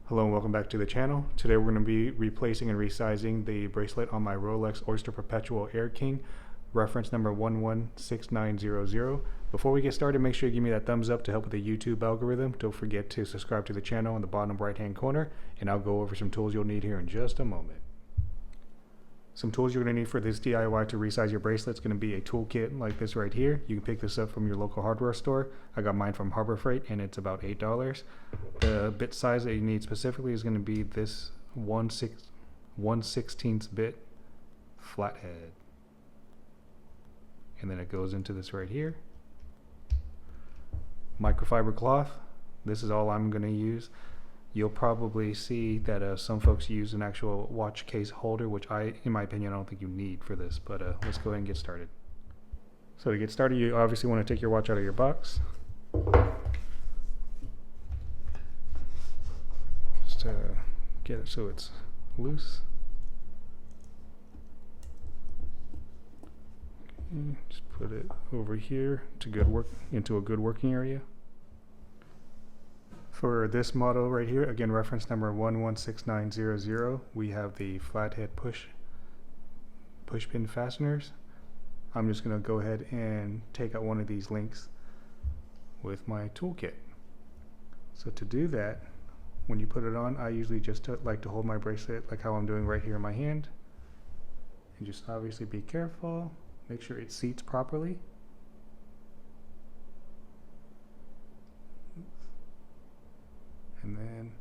Hello and welcome back to the channel. Today we're going to be replacing and resizing the bracelet on my Rolex Oyster Perpetual Air King, reference number 116900. Before we get started, make sure you give me that thumbs up to help with the YouTube algorithm. Don't forget to subscribe to the channel in the bottom right hand corner, and I'll go over some tools you'll need here in just a moment. Some tools you're going to need for this DIY to resize your bracelet is going to be a toolkit like this right here. You can pick this up from your local hardware store. I got mine from Harbor Freight and it's about $8. The bit size that you need specifically is going to be this 1/16 bit flathead. And then it goes into this right here. Microfiber cloth. This is all I'm going to use. You'll probably see that some folks use an actual watch case holder, which in my opinion, I don't think you need for this, but let's go ahead and get started. So to get started, you obviously want to take your watch out of your box. Just get it so it's loose. Okay, just put it over here into a good working area. For this model right here, again reference number 116900, we have the flathead push pin fasteners. I'm just going to go ahead and take out one of these links with my toolkit. So to do that, when you put it on, I usually just like to hold my bracelet like how I'm doing right here in my hand, and just obviously be careful, make sure it seats properly. And then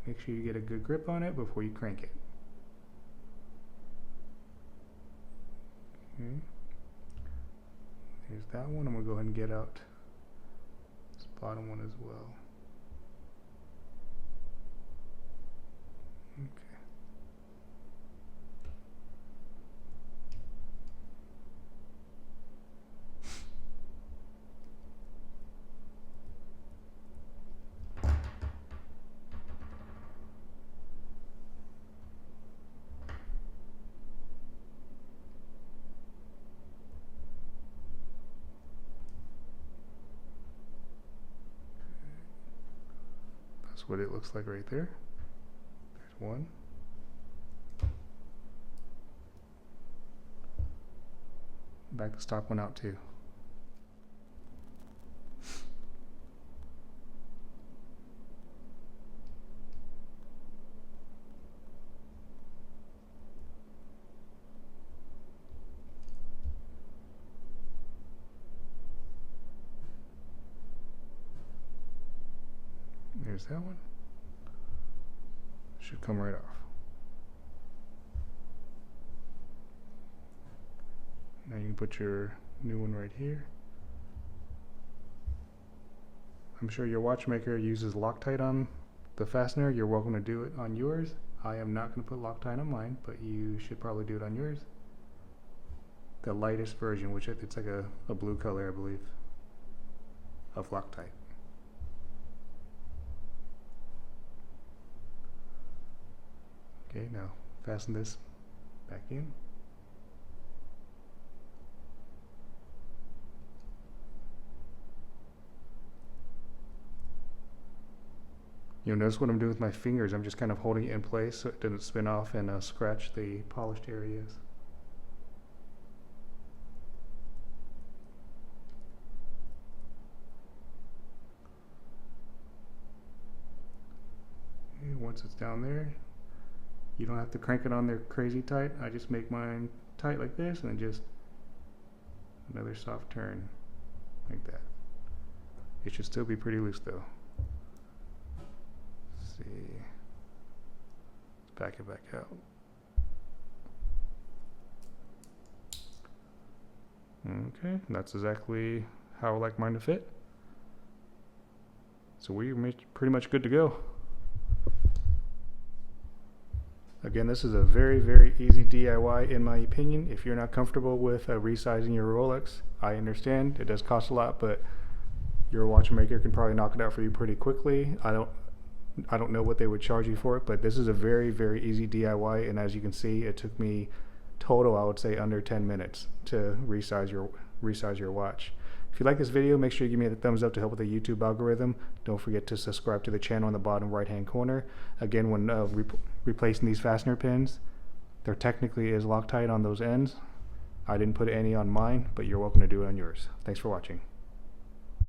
make sure you get a good grip on it before you crank it. Okay. Here's that one. I'm going to go ahead and get out this bottom one as well. Okay. That's what it looks like right there. There's one. Back the stock one out too. There's that one. Should come right off. Now you can put your new one right here. I'm sure your watchmaker uses Loctite on the fastener. You're welcome to do it on yours. I am not going to put Loctite on mine, but you should probably do it on yours. The lightest version, which it's like a blue color, I believe, of Loctite. Okay, now fasten this back in. You'll notice what I'm doing with my fingers. I'm just kind of holding it in place so it doesn't spin off and scratch the polished areas. Okay, once it's down there, you don't have to crank it on there crazy tight. I just make mine tight like this and then just another soft turn like that. It should still be pretty loose though. Let's see. Let's back it back out. Okay, that's exactly how I like mine to fit. So we're pretty much good to go. Again, this is a very, very easy DIY in my opinion. If you're not comfortable with resizing your Rolex, I understand. It does cost a lot, but your watchmaker can probably knock it out for you pretty quickly. I don't know what they would charge you for it, but this is a very, very easy DIY, and as you can see, it took me total, I would say, under 10 minutes to resize your watch. If you like this video, make sure you give me the thumbs up to help with the YouTube algorithm. Don't forget to subscribe to the channel in the bottom right hand corner. Again, when replacing these fastener pins, there technically is Loctite on those ends. I didn't put any on mine, but you're welcome to do it on yours. Thanks for watching.